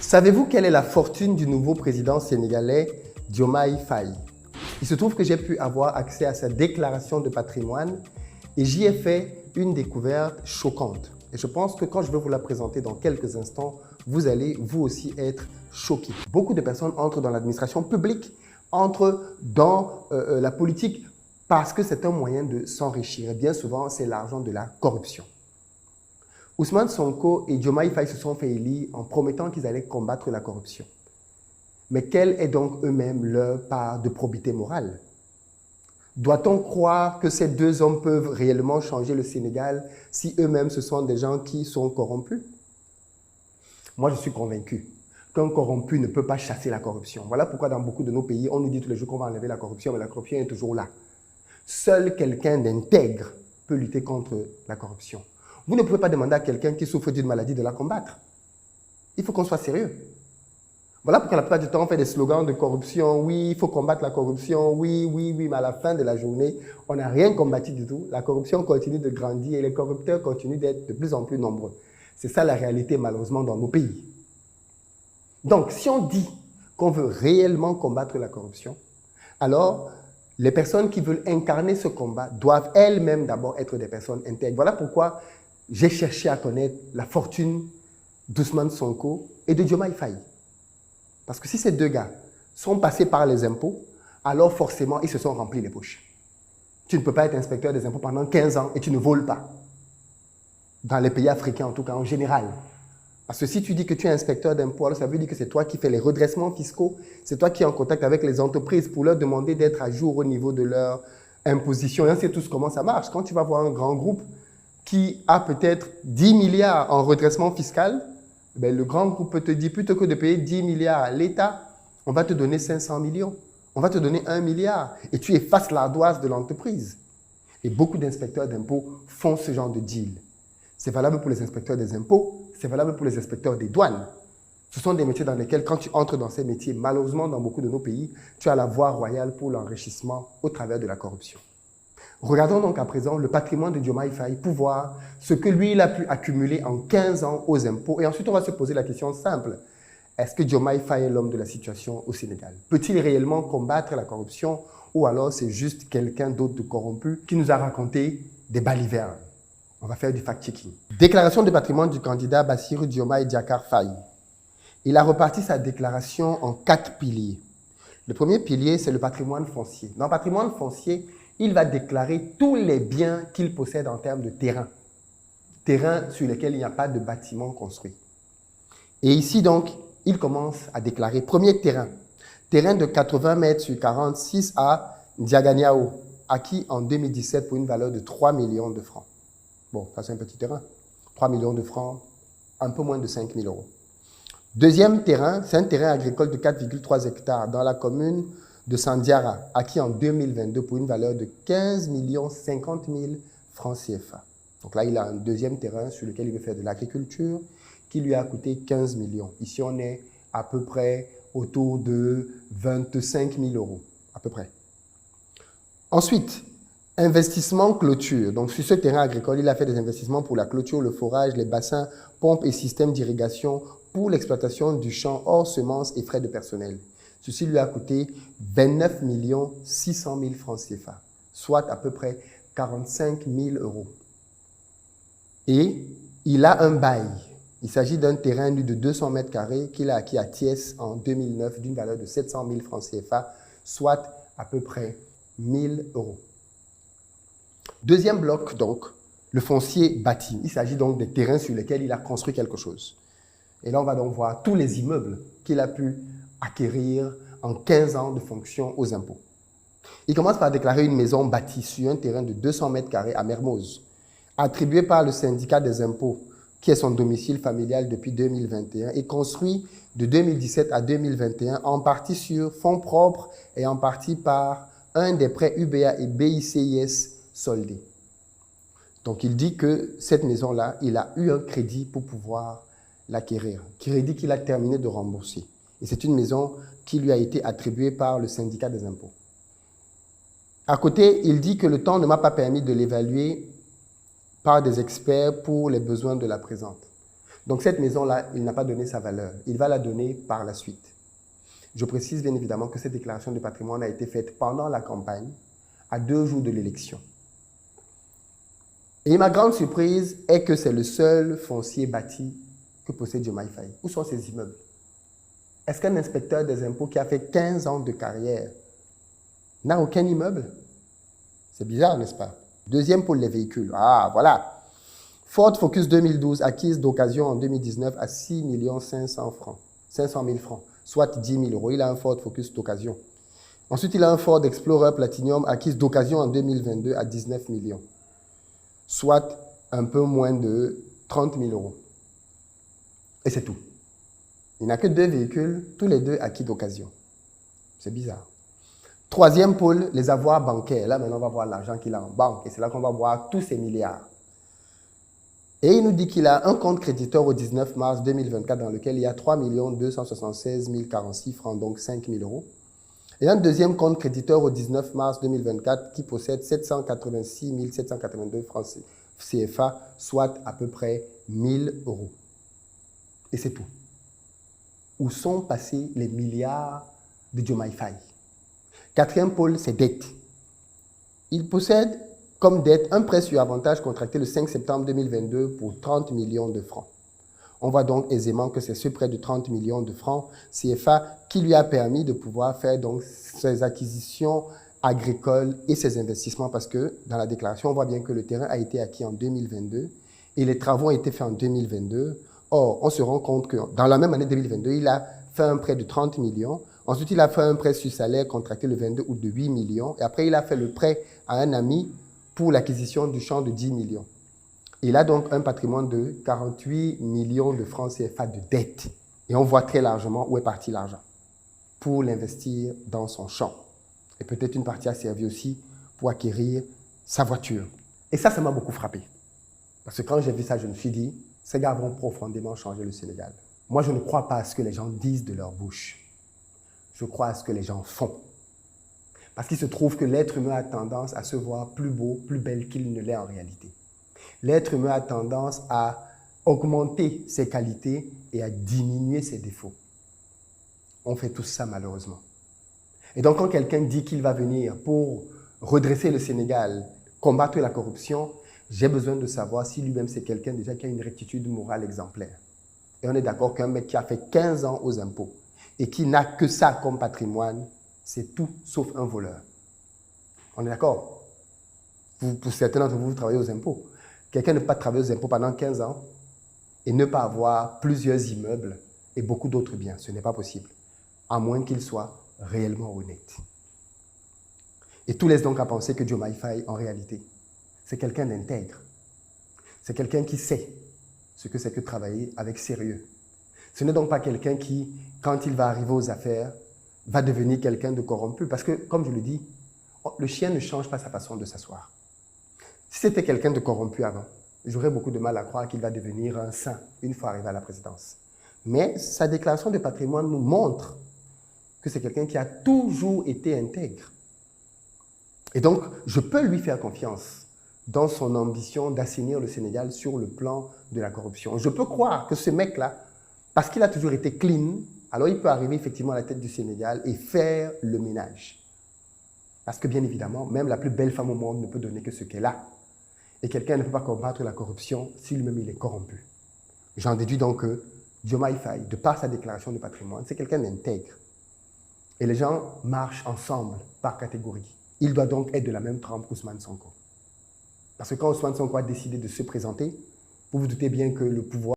Savez-vous quelle est la fortune du nouveau président sénégalais Diomaye Faye? Il se trouve que j'ai pu avoir accès à sa déclaration de patrimoine et j'y ai fait une découverte choquante. Et je pense que quand je vais vous la présenter dans quelques instants, vous allez vous aussi être choqués. Beaucoup de personnes entrent dans l'administration publique, entrent dans la politique parce que c'est un moyen de s'enrichir. Et bien souvent, c'est l'argent de la corruption. Ousmane Sonko et Diomaye Faye se sont fait élire en promettant qu'ils allaient combattre la corruption. Mais quelle est donc eux-mêmes leur part de probité morale? Doit-on croire que ces deux hommes peuvent réellement changer le Sénégal si eux-mêmes ce sont des gens qui sont corrompus? Moi, je suis convaincu qu'un corrompu ne peut pas chasser la corruption. Voilà pourquoi dans beaucoup de nos pays, on nous dit tous les jours qu'on va enlever la corruption, mais la corruption est toujours là. Seul quelqu'un d'intègre peut lutter contre la corruption. Vous ne pouvez pas demander à quelqu'un qui souffre d'une maladie de la combattre. Il faut qu'on soit sérieux. Voilà pourquoi la plupart du temps, on fait des slogans de corruption. Oui, il faut combattre la corruption. Oui, oui, oui. Mais à la fin de la journée, on n'a rien combattu du tout. La corruption continue de grandir et les corrupteurs continuent d'être de plus en plus nombreux. C'est ça la réalité, malheureusement, dans nos pays. Donc, si on dit qu'on veut réellement combattre la corruption, alors les personnes qui veulent incarner ce combat doivent elles-mêmes d'abord être des personnes intègres. Voilà pourquoi j'ai cherché à connaître la fortune d'Ousmane Sonko et de Diomaye Faye. Parce que si ces deux gars sont passés par les impôts, alors forcément, ils se sont remplis les poches. Tu ne peux pas être inspecteur des impôts pendant 15 ans et tu ne voles pas. Dans les pays africains, en tout cas, en général. Parce que si tu dis que tu es inspecteur d'impôts, alors ça veut dire que c'est toi qui fais les redressements fiscaux, c'est toi qui es en contact avec les entreprises pour leur demander d'être à jour au niveau de leur imposition. Et on sait tous comment ça marche. Quand tu vas voir un grand groupe qui a peut-être 10 milliards en redressement fiscal, ben le grand groupe peut te dire, plutôt que de payer 10 milliards à l'État, on va te donner 500 millions. On va te donner 1 milliard. Et tu effaces l'ardoise de l'entreprise. Et beaucoup d'inspecteurs d'impôts font ce genre de deal. C'est valable pour les inspecteurs des impôts, c'est valable pour les inspecteurs des douanes. Ce sont des métiers dans lesquels, quand tu entres dans ces métiers, malheureusement, dans beaucoup de nos pays, tu as la voie royale pour l'enrichissement au travers de la corruption. Regardons donc à présent le patrimoine de Diomaye Faye pour voir ce que lui, il a pu accumuler en 15 ans aux impôts. Et ensuite, on va se poser la question simple. Est-ce que Diomaye Faye est l'homme de la situation au Sénégal? Peut-il réellement combattre la corruption ou alors c'est juste quelqu'un d'autre de corrompu qui nous a raconté des balivernes? On va faire du fact-checking. Déclaration de patrimoine du candidat Bassirou Diomaye Diakhar Faye. Il a reparti sa déclaration en 4 piliers. Le premier pilier, c'est le patrimoine foncier. Dans le patrimoine foncier, il va déclarer tous les biens qu'il possède en termes de terrain. Terrain sur lesquels il n'y a pas de bâtiment construit. Et ici, donc, il commence à déclarer premier terrain. Terrain de 80 mètres sur 46 à Diaganiao, acquis en 2017 pour une valeur de 3 millions de francs. Bon, ça c'est un petit terrain. 3 millions de francs, un peu moins de 5 000 euros. Deuxième terrain, c'est un terrain agricole de 4,3 hectares dans la commune de Sandiara, acquis en 2022 pour une valeur de 15 50 000 francs CFA. Donc là, il a un deuxième terrain sur lequel il veut faire de l'agriculture qui lui a coûté 15 millions. Ici, on est à peu près autour de 25 000 euros, à peu près. Ensuite, investissement clôture. Donc, sur ce terrain agricole, il a fait des investissements pour la clôture, le forage, les bassins, pompes et systèmes d'irrigation pour l'exploitation du champ hors semences et frais de personnel. Ceci lui a coûté 29 600 000 francs CFA, soit à peu près 45 000 euros. Et il a un bail. Il s'agit d'un terrain de 200 mètres carrés qu'il a acquis à Thiès en 2009 d'une valeur de 700 000 francs CFA, soit à peu près 1 000 euros. Deuxième bloc, donc, le foncier bâti. Il s'agit donc des terrains sur lesquels il a construit quelque chose. Et là, on va donc voir tous les immeubles qu'il a pu acquérir en 15 ans de fonction aux impôts. Il commence par déclarer une maison bâtie sur un terrain de 200 mètres carrés à Mermoz, attribuée par le syndicat des impôts, qui est son domicile familial depuis 2021 et construit de 2017 à 2021 en partie sur fonds propres et en partie par un des prêts UBA et BICIS soldés. Donc il dit que cette maison-là, il a eu un crédit pour pouvoir l'acquérir, crédit qu'il a terminé de rembourser. Et c'est une maison qui lui a été attribuée par le syndicat des impôts. À côté, il dit que le temps ne m'a pas permis de l'évaluer par des experts pour les besoins de la présente. Donc cette maison-là, il n'a pas donné sa valeur. Il va la donner par la suite. Je précise bien évidemment que cette déclaration de patrimoine a été faite pendant la campagne, à 2 jours de l'élection. Et ma grande surprise est que c'est le seul foncier bâti que possède Diomaye Faye. Où sont ces immeubles? Est-ce qu'un inspecteur des impôts qui a fait 15 ans de carrière n'a aucun immeuble? C'est bizarre, n'est-ce pas? Deuxième pôle, les véhicules. Ah, voilà. Ford Focus 2012, acquise d'occasion en 2019 à 6 500 000 francs, soit 10 000 euros. Il a un Ford Focus d'occasion. Ensuite, il a un Ford Explorer Platinum, acquise d'occasion en 2022 à 19 millions, soit un peu moins de 30 000 euros. Et c'est tout. Il n'a que 2 véhicules, tous les 2 acquis d'occasion. C'est bizarre. Troisième pôle, les avoirs bancaires. Là, maintenant, on va voir l'argent qu'il a en banque. Et c'est là qu'on va voir tous ces milliards. Et il nous dit qu'il a un compte créditeur au 19 mars 2024 dans lequel il y a 3 276 046 francs, donc 5 000 euros. Et un deuxième compte créditeur au 19 mars 2024 qui possède 786 782 francs CFA, soit à peu près 1 000 euros. Et c'est tout. Où sont passés les milliards de Diomaye Faye? Quatrième pôle, c'est dette. Il possède comme dette un prêt sur avantage contracté le 5 septembre 2022 pour 30 millions de francs. On voit donc aisément que c'est ce prêt de 30 millions de francs CFA qui lui a permis de pouvoir faire donc ses acquisitions agricoles et ses investissements parce que dans la déclaration, on voit bien que le terrain a été acquis en 2022 et les travaux ont été faits en 2022. Or, on se rend compte que dans la même année 2022, il a fait un prêt de 30 millions. Ensuite, il a fait un prêt sur salaire contracté le 22 août de 8 millions. Et après, il a fait le prêt à un ami pour l'acquisition du champ de 10 millions. Il a donc un patrimoine de 48 millions de francs CFA de dette. Et on voit très largement où est parti l'argent pour l'investir dans son champ. Et peut-être une partie a servi aussi pour acquérir sa voiture. Et ça m'a beaucoup frappé. Parce que quand j'ai vu ça, je me suis dit, ces gars vont profondément changer le Sénégal. Moi, je ne crois pas à ce que les gens disent de leur bouche. Je crois à ce que les gens font. Parce qu'il se trouve que l'être humain a tendance à se voir plus beau, plus belle qu'il ne l'est en réalité. L'être humain a tendance à augmenter ses qualités et à diminuer ses défauts. On fait tout ça malheureusement. Et donc quand quelqu'un dit qu'il va venir pour redresser le Sénégal, combattre la corruption, j'ai besoin de savoir si lui-même c'est quelqu'un déjà qui a une rectitude morale exemplaire. Et on est d'accord qu'un mec qui a fait 15 ans aux impôts et qui n'a que ça comme patrimoine, c'est tout sauf un voleur. On est d'accord? Pour certains d'entre vous, vous travaillez aux impôts. Quelqu'un ne peut pas travailler aux impôts pendant 15 ans et ne pas avoir plusieurs immeubles et beaucoup d'autres biens. Ce n'est pas possible, à moins qu'il soit réellement honnête. Et tout laisse donc à penser que Diomaye Faye, en réalité, c'est quelqu'un d'intègre. C'est quelqu'un qui sait ce que c'est que travailler avec sérieux. Ce n'est donc pas quelqu'un qui, quand il va arriver aux affaires, va devenir quelqu'un de corrompu. Parce que, comme je le dis, le chien ne change pas sa façon de s'asseoir. Si c'était quelqu'un de corrompu avant, j'aurais beaucoup de mal à croire qu'il va devenir un saint une fois arrivé à la présidence. Mais sa déclaration de patrimoine nous montre que c'est quelqu'un qui a toujours été intègre. Et donc, je peux lui faire confiance dans son ambition d'assainir le Sénégal sur le plan de la corruption. Je peux croire que ce mec-là, parce qu'il a toujours été clean, alors il peut arriver effectivement à la tête du Sénégal et faire le ménage. Parce que bien évidemment, même la plus belle femme au monde ne peut donner que ce qu'elle a. Et quelqu'un ne peut pas combattre la corruption si lui-même il est corrompu. J'en déduis donc que Diomaye Faye, de par sa déclaration de patrimoine, c'est quelqu'un d'intègre. Et les gens marchent ensemble par catégorie. Il doit donc être de la même trempe qu'Ousmane Sonko. Parce que quand Ousmane Sonko a décidé de se présenter, vous vous doutez bien que le pouvoir